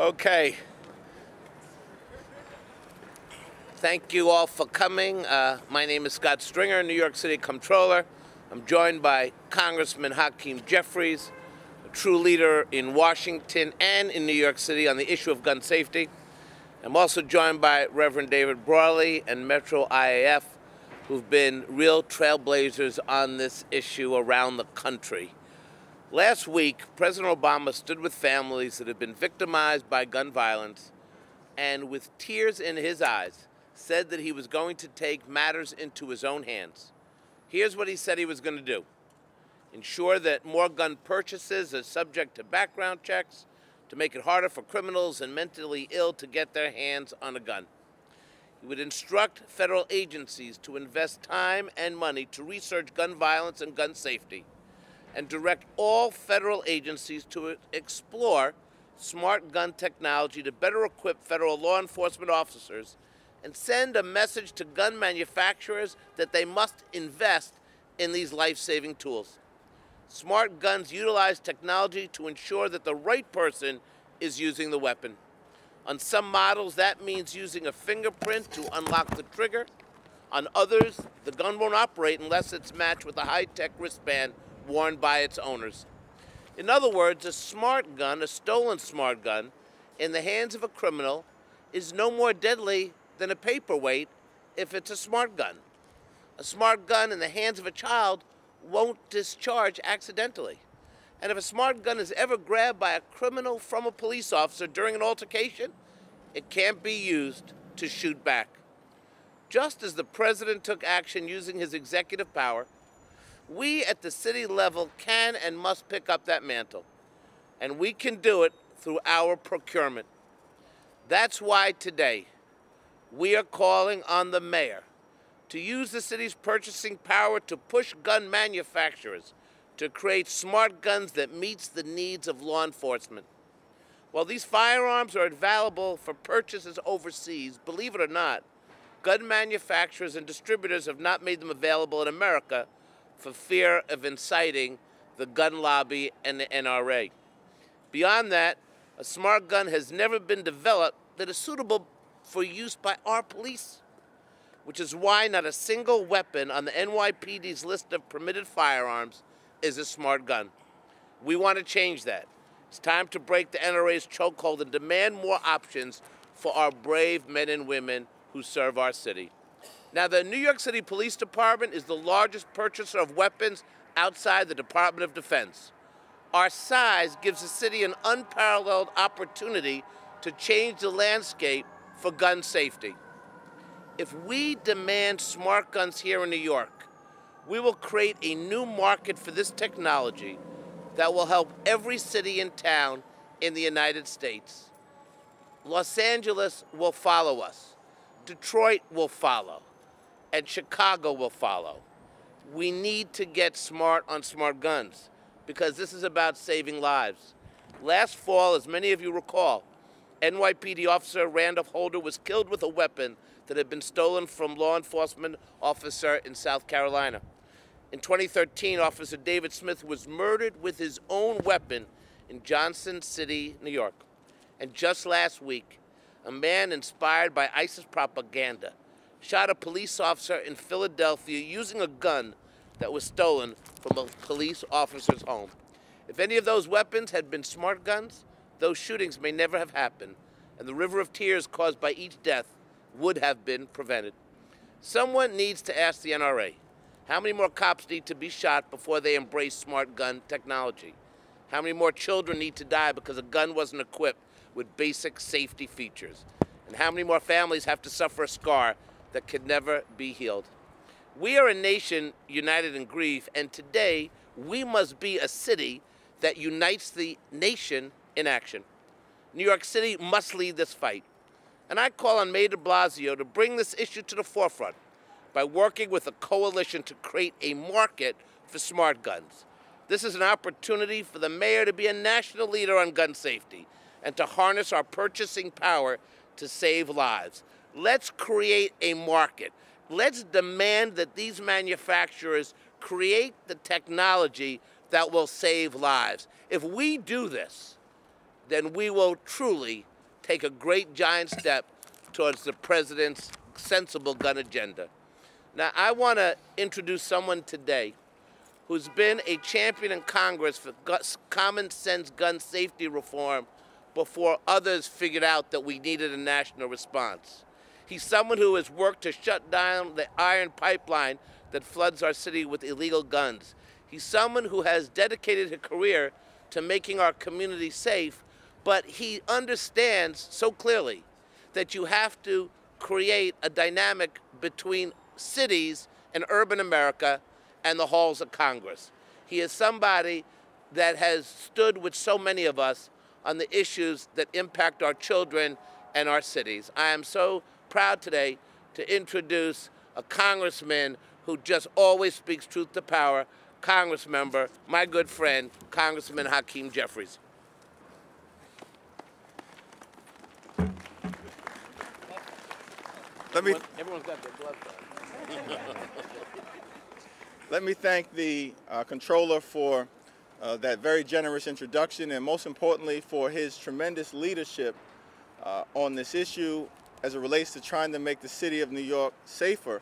Okay. Thank you all for coming. My name is Scott Stringer, New York City Comptroller. I'm joined by Congressman Hakeem JEFFRIES, a true leader in Washington and in New York City on the issue of gun safety. I'm also joined by Reverend David Brawley and MetroIAF, who've been real trailblazers on this issue around the country. Last week, President Obama stood with families that have been victimized by gun violence and with tears in his eyes said that he was going to take matters into his own hands. Here's what he said he was going to do: ensure that more gun purchases are subject to background checks to make it harder for criminals and mentally ill to get their hands on a gun. He would instruct federal agencies to invest time and money to research gun violence and gun safety, and direct all federal agencies to explore smart gun technology to better equip federal law enforcement officers and send a message to gun manufacturers that they must invest in these life-saving tools. Smart guns utilize technology to ensure that the right person is using the weapon. On some models, that means using a fingerprint to unlock the trigger. On others, the gun won't operate unless it's matched with a high-tech wristband worn by its owners. In other words, a smart gun, a stolen smart gun, in the hands of a criminal is no more deadly than a paperweight if it's a smart gun. A smart gun in the hands of a child won't discharge accidentally. And if a smart gun is ever grabbed by a criminal from a police officer during an altercation, it can't be used to shoot back. Just as the president took action using his executive power, we at the city level can and must pick up that mantle. And we can do it through our procurement. That's why today we are calling on the mayor to use the city's purchasing power to push gun manufacturers to create smart guns that meets the needs of law enforcement. While these firearms are available for purchases overseas, believe it or not, gun manufacturers and distributors have not made them available in America for fear of inciting the gun lobby and the NRA. Beyond that, a smart gun has never been developed that is suitable for use by our police, which is why not a single weapon on the NYPD's list of permitted firearms is a smart gun. We want to change that. It's time to break the NRA's chokehold and demand more options for our brave men and women who serve our city. Now, the New York City Police Department is the largest purchaser of weapons outside the Department of Defense. Our size gives the city an unparalleled opportunity to change the landscape for gun safety. If we demand smart guns here in New York, we will create a new market for this technology that will help every city and town in the United States. Los Angeles will follow us. Detroit will follow. And Chicago will follow. We need to get smart on smart guns because this is about saving lives. Last fall, as many of you recall, NYPD officer Randolph Holder was killed with a weapon that had been stolen from law enforcement officer in South Carolina. In 2013, Officer David Smith was murdered with his own weapon in Johnson City, New York. And just last week, a man inspired by ISIS propaganda shot a police officer in Philadelphia using a gun that was stolen from a police officer's home. If any of those weapons had been smart guns, those shootings may never have happened, and the river of tears caused by each death would have been prevented. Someone needs to ask the NRA, how many more cops need to be shot before they embrace smart gun technology? How many more children need to die because a gun wasn't equipped with basic safety features? And how many more families have to suffer a scar that could never be healed? We are a nation united in grief, and today we must be a city that unites the nation in action. New York City must lead this fight. And I call on Mayor de Blasio to bring this issue to the forefront by working with a coalition to create a market for smart guns. This is an opportunity for the mayor to be a national leader on gun safety and to harness our purchasing power to save lives. Let's create a market. Let's demand that these manufacturers create the technology that will save lives. If we do this, then we will truly take a great giant step towards the president's sensible gun agenda. Now, I want to introduce someone today who's been a champion in Congress for common sense gun safety reform before others figured out that we needed a national response. He's someone who has worked to shut down the iron pipeline that floods our city with illegal guns. He's someone who has dedicated his career to making our community safe, but he understands so clearly that you have to create a dynamic between cities and urban America and the halls of Congress. He is somebody that has stood with so many of us on the issues that impact our children and our cities. I am so proud today to introduce a congressman who just always speaks truth to power, Congressmember, my good friend, Congressman Hakeem Jeffries. Everyone's got their gloves on. Let me thank the Comptroller for that very generous introduction, and most importantly for his tremendous leadership on this issue as it relates to trying to make the city of New York safer,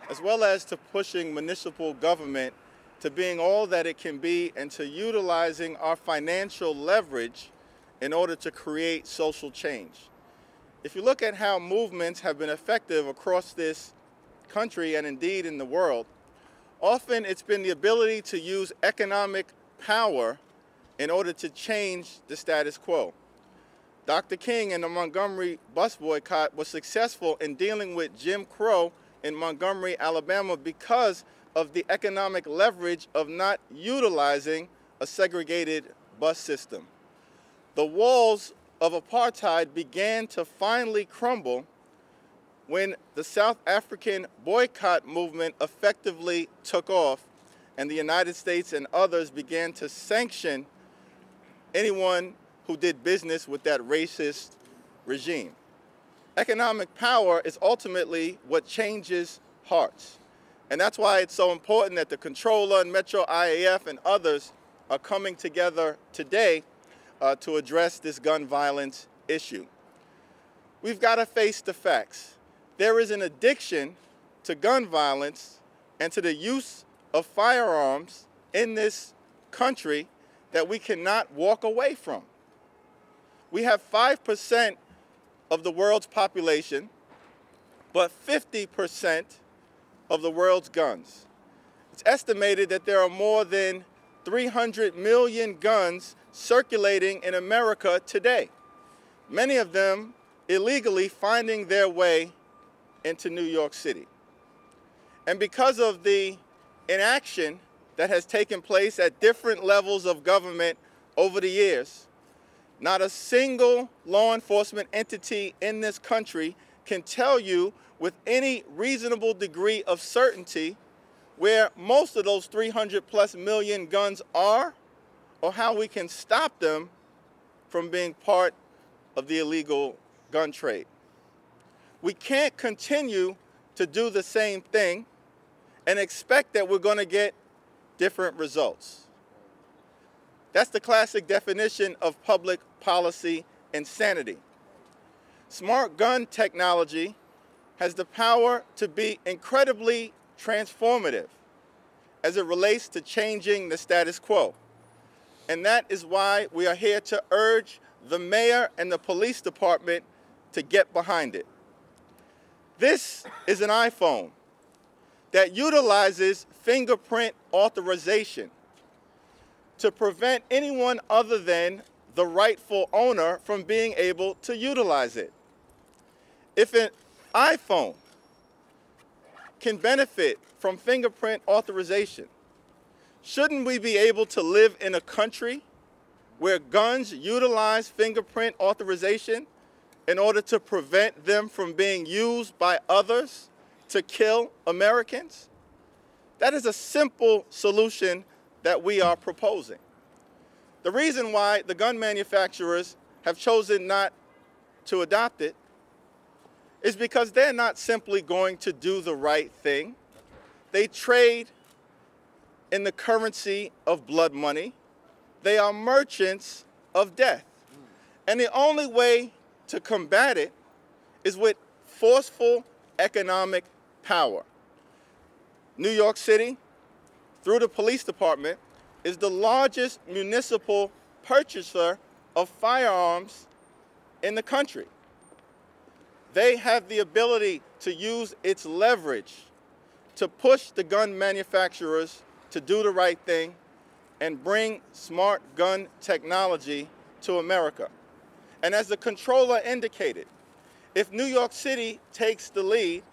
as well as to pushing municipal government to being all that it can be and to utilizing our financial leverage in order to create social change. If you look at how movements have been effective across this country and indeed in the world, often it's been the ability to use economic power in order to change the status quo. Dr. King and the Montgomery bus boycott was successful in dealing with Jim Crow in Montgomery, Alabama, because of the economic leverage of not utilizing a segregated bus system. The walls of apartheid began to finally crumble when the South African boycott movement effectively took off and the United States and others began to sanction anyone who did business with that racist regime. Economic power is ultimately what changes hearts. And that's why it's so important that the Comptroller and MetroIAF and others are coming together today to address this gun violence issue. We've got to face the facts. There is an addiction to gun violence and to the use of firearms in this country that we cannot walk away from. We have 5% of the world's population, but 50% of the world's guns. It's estimated that there are more than 300 million guns circulating in America today, many of them illegally finding their way into New York City. And because of the inaction that has taken place at different levels of government over the years, not a single law enforcement entity in this country can tell you with any reasonable degree of certainty where most of those 300+ million guns are or how we can stop them from being part of the illegal gun trade. We can't continue to do the same thing and expect that we're going to get different results. That's the classic definition of public policy insanity. Smart gun technology has the power to be incredibly transformative as it relates to changing the status quo. And that is why we are here to urge the mayor and the police department to get behind it. This is an iPhone that utilizes fingerprint authorization to prevent anyone other than the rightful owner from being able to utilize it. If an iPhone can benefit from fingerprint authorization, shouldn't we be able to live in a country where guns utilize fingerprint authorization in order to prevent them from being used by others to kill Americans? That is a simple solution that we are proposing. The reason why the gun manufacturers have chosen not to adopt it is because they're not simply going to do the right thing. They trade in the currency of blood money. They are merchants of death. And the only way to combat it is with forceful economic power. New York City, through the police department, is the largest municipal purchaser of firearms in the country. They have the ability to use its leverage to push the gun manufacturers to do the right thing and bring smart gun technology to America. And as the Comptroller indicated, if New York City takes the lead,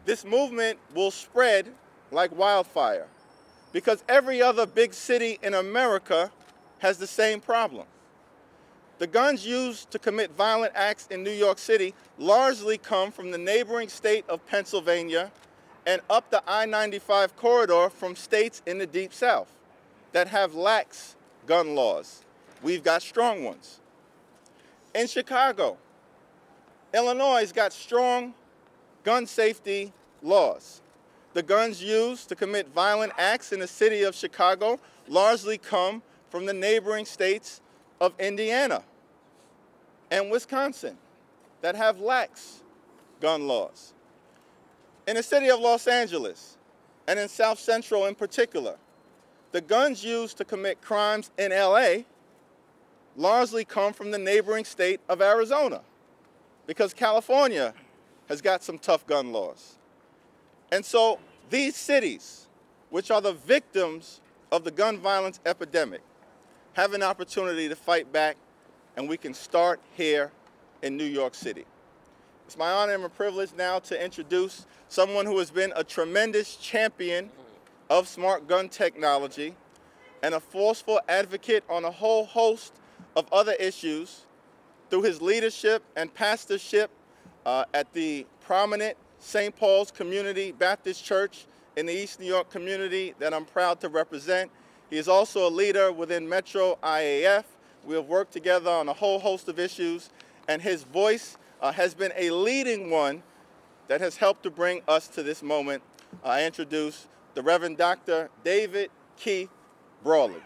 this movement will spread like wildfire, because every other big city in America has the same problem. The guns used to commit violent acts in New York City largely come from the neighboring state of Pennsylvania and up the I-95 corridor from states in the Deep South that have lax gun laws. We've got strong ones. In Chicago, Illinois got strong gun safety laws. The guns used to commit violent acts in the city of Chicago largely come from the neighboring states of Indiana and Wisconsin that have lax gun laws. In the city of Los Angeles, and in South Central in particular, the guns used to commit crimes in LA largely come from the neighboring state of Arizona, because California has got some tough gun laws. And so these cities, which are the victims of the gun violence epidemic, have an opportunity to fight back, and we can start here in New York City. It's my honor and my privilege now to introduce someone who has been a tremendous champion of smart gun technology and a forceful advocate on a whole host of other issues through his leadership and pastorship at the prominent St. Paul's Community Baptist Church in the East New York community that I'm proud to represent. He is also a leader within MetroIAF. We have worked together on a whole host of issues, and his voice has been a leading one that has helped to bring us to this moment. I introduce the Reverend Dr. David Keith Brawley.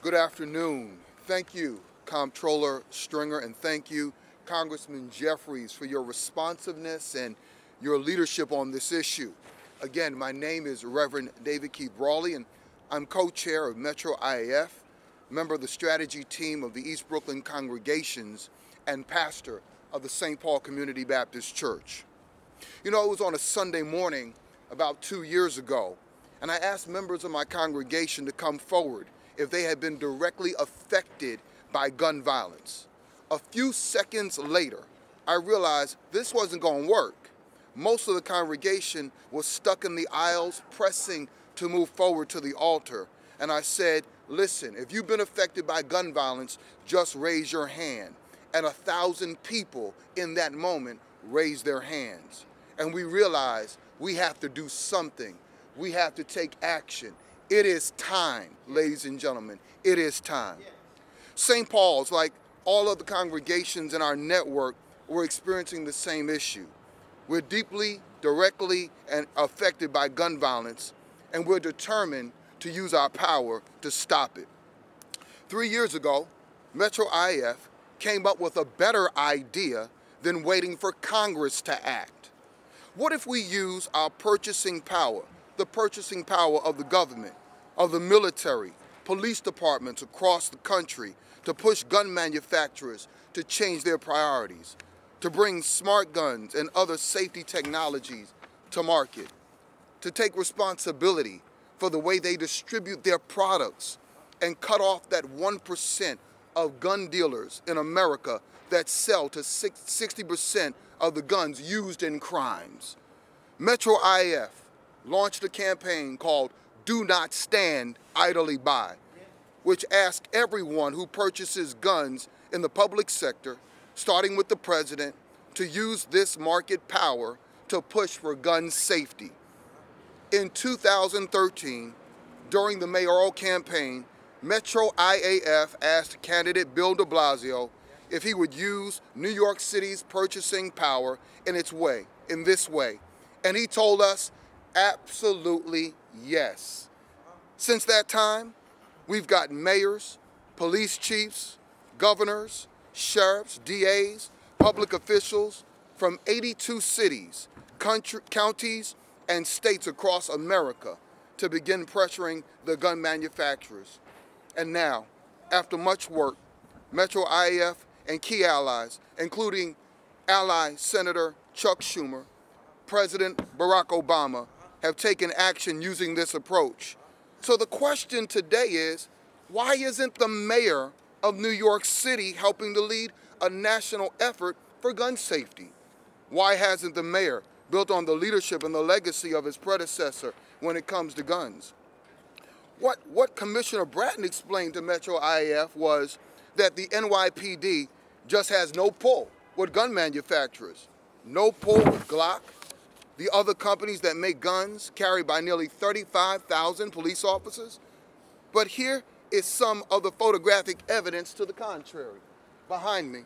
Good afternoon. Thank you, Comptroller Stringer, and thank you, Congressman Jeffries, for your responsiveness and your leadership on this issue. Again, my name is Reverend David Keith Brawley, and I'm co-chair of MetroIAF, member of the strategy team of the East Brooklyn congregations, and pastor of the St. Paul Community Baptist Church. You know, it was on a Sunday morning about 2 years ago, and I asked members of my congregation to come forward if they had been directly affected by gun violence. A few seconds later, I realized this wasn't going to work. Most of the congregation was stuck in the aisles, pressing to move forward to the altar. And I said, listen, if you've been affected by gun violence, just raise your hand. And 1,000 people in that moment raised their hands. And we realized we have to do something. We have to take action. It is time, ladies and gentlemen. It is time. St. Paul's, like all of the congregations in our network, were experiencing the same issue. We're deeply, directly, and affected by gun violence, and we're determined to use our power to stop it. 3 years ago, MetroIAF came up with a better idea than waiting for Congress to act. What if we use our purchasing power, the purchasing power of the government, of the military, police departments across the country, to push gun manufacturers to change their priorities, to bring smart guns and other safety technologies to market, to take responsibility for the way they distribute their products and cut off that 1% of gun dealers in America that sell to 60% of the guns used in crimes. MetroIAF launched a campaign called Do Not Stand Idly By, which asks everyone who purchases guns in the public sector, starting with the president, to use this market power to push for gun safety. In 2013, during the mayoral campaign, MetroIAF asked candidate Bill de Blasio if he would use New York City's purchasing power in this way. And he told us, absolutely yes. Since that time, we've got mayors, police chiefs, governors, sheriffs, DAs, public officials from 82 cities, counties, and states across America to begin pressuring the gun manufacturers. And now, after much work, MetroIAF and key allies, including ally Senator Chuck Schumer, President Barack Obama, have taken action using this approach. So the question today is, why isn't the mayor of New York City helping to lead a national effort for gun safety? Why hasn't the mayor built on the leadership and the legacy of his predecessor when it comes to guns? What Commissioner Bratton explained to MetroIAF was that the NYPD just has no pull with gun manufacturers, no pull with Glock. The other companies that make guns carried by nearly 35,000 police officers. But here is some of the photographic evidence to the contrary. Behind me,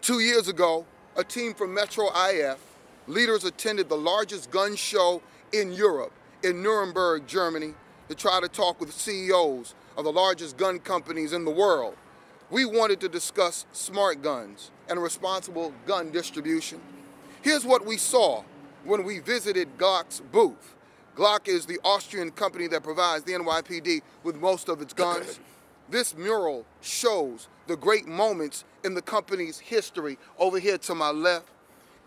2 years ago, a team from MetroIAF, leaders attended the largest gun show in Europe, in Nuremberg, Germany, to try to talk with CEOs of the largest gun companies in the world. We wanted to discuss smart guns and responsible gun distribution. Here's what we saw when we visited Glock's booth. Glock is the Austrian company that provides the NYPD with most of its guns. This mural shows the great moments in the company's history over here to my left.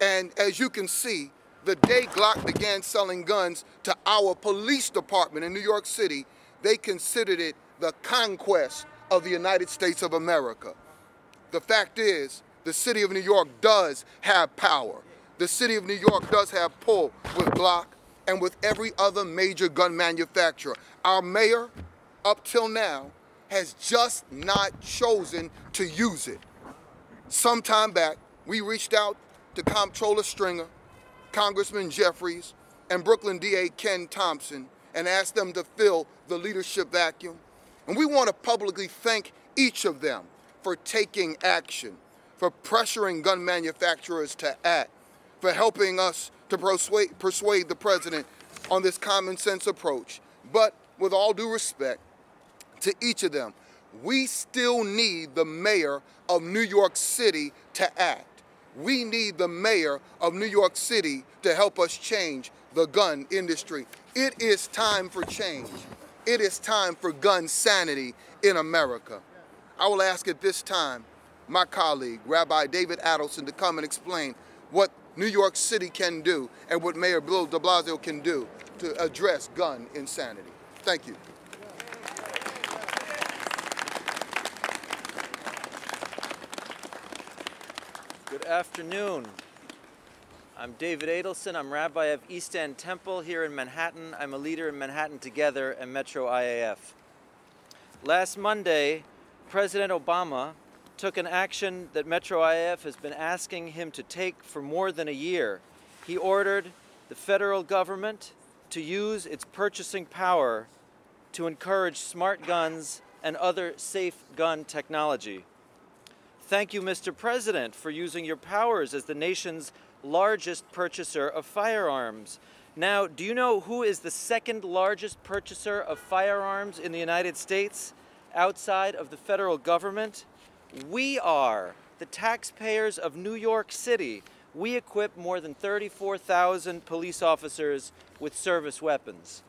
And as you can see, the day Glock began selling guns to our police department in New York City, they considered it the conquest of the United States of America. The fact is, the city of New York does have power. The city of New York does have pull with Glock and with every other major gun manufacturer. Our mayor, up till now, has just not chosen to use it. Some time back, we reached out to Comptroller Stringer, Congressman Jeffries, and Brooklyn DA Ken Thompson and asked them to fill the leadership vacuum. And we want to publicly thank each of them for taking action, for pressuring gun manufacturers to act, for helping us to persuade the president on this common sense approach. But with all due respect to each of them, we still need the mayor of New York City to act. We need the mayor of New York City to help us change the gun industry. It is time for change. It is time for gun sanity in America. I will ask at this time my colleague, Rabbi David Adelson, to come and explain what New York City can do and what Mayor Bill de Blasio can do to address gun insanity. Thank you. Good afternoon. I'm David Adelson. I'm rabbi of East End Temple here in Manhattan. I'm a leader in Manhattan Together and MetroIAF. Last Monday, President Obama took an action that MetroIAF has been asking him to take for more than a year. He ordered the federal government to use its purchasing power to encourage smart guns and other safe gun technology. Thank you, Mr. President, for using your powers as the nation's largest purchaser of firearms. Now, do you know who is the second largest purchaser of firearms in the United States outside of the federal government? We are, the taxpayers of New York City. We equip more than 34,000 police officers with service weapons.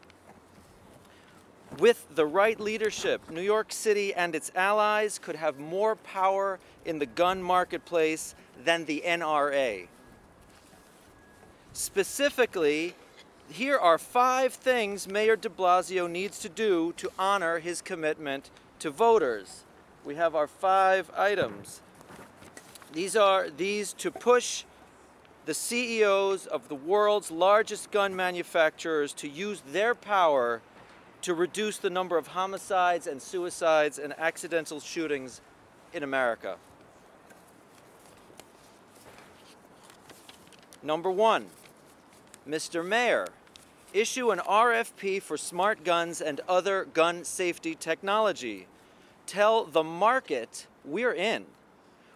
With the right leadership, New York City and its allies could have more power in the gun marketplace than the NRA. Specifically, here are 5 things Mayor de Blasio needs to do to honor his commitment to voters. We have our 5 items. These are to push the CEOs of the world's largest gun manufacturers to use their power to reduce the number of homicides and suicides and accidental shootings in America. Number 1, Mr. Mayor, issue an RFP for smart guns and other gun safety technology. Tell the market we're in.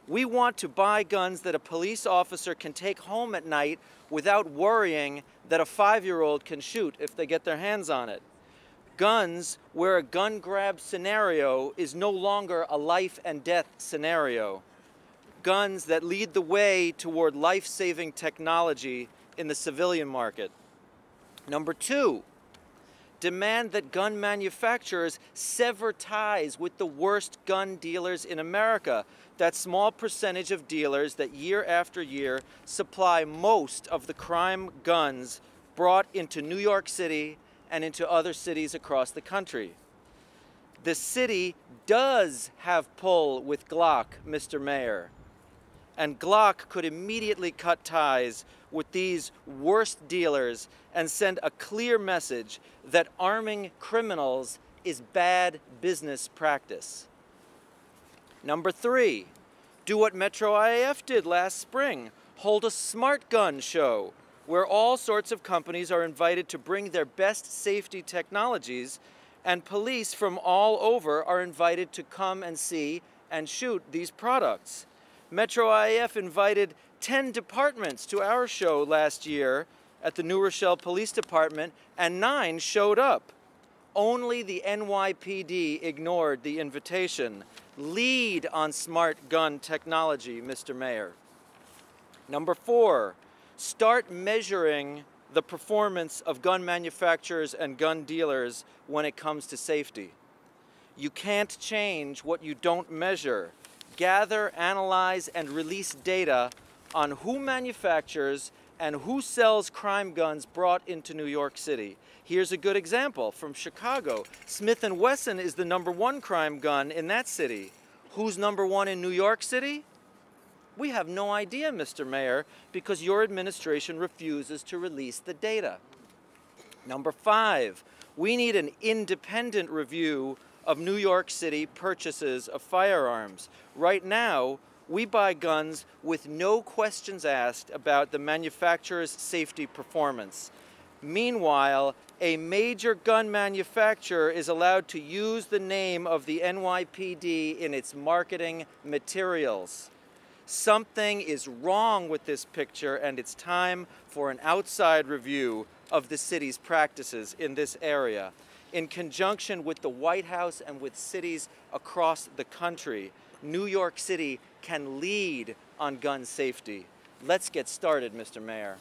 We want to buy guns that a police officer can take home at night without worrying that a 5-year-old can shoot if they get their hands on it. Guns where a gun grab scenario is no longer a life and death scenario. Guns that lead the way toward life-saving technology in the civilian market. Number two, demand that gun manufacturers sever ties with the worst gun dealers in America, that small percentage of dealers that year after year supply most of the crime guns brought into New York City and into other cities across the country. The city does have pull with Glock, Mr. Mayor, and Glock could immediately cut ties with these worst dealers and send a clear message that arming criminals is bad business practice. Number three, do what MetroIAF did last spring. Hold a smart gun show where all sorts of companies are invited to bring their best safety technologies, and police from all over are invited to come and see and shoot these products. MetroIAF invited 10 departments to our show last year at the New Rochelle Police Department, and 9 showed up. Only the NYPD ignored the invitation. Lead on smart gun technology, Mr. Mayor. Number four, start measuring the performance of gun manufacturers and gun dealers when it comes to safety. You can't change what you don't measure. Gather, analyze, and release data on who manufactures and who sells crime guns brought into New York City. Here's a good example from Chicago. Smith & Wesson is the #1 crime gun in that city. Who's #1 in New York City? We have no idea, Mr. Mayor, because your administration refuses to release the data. Number five, we need an independent review of New York City purchases of firearms. Right now, we buy guns with no questions asked about the manufacturer's safety performance. Meanwhile, a major gun manufacturer is allowed to use the name of the NYPD in its marketing materials. Something is wrong with this picture, and it's time for an outside review of the city's practices in this area. In conjunction with the White House and with cities across the country, New York City can lead on gun safety. Let's get started, Mr. Mayor.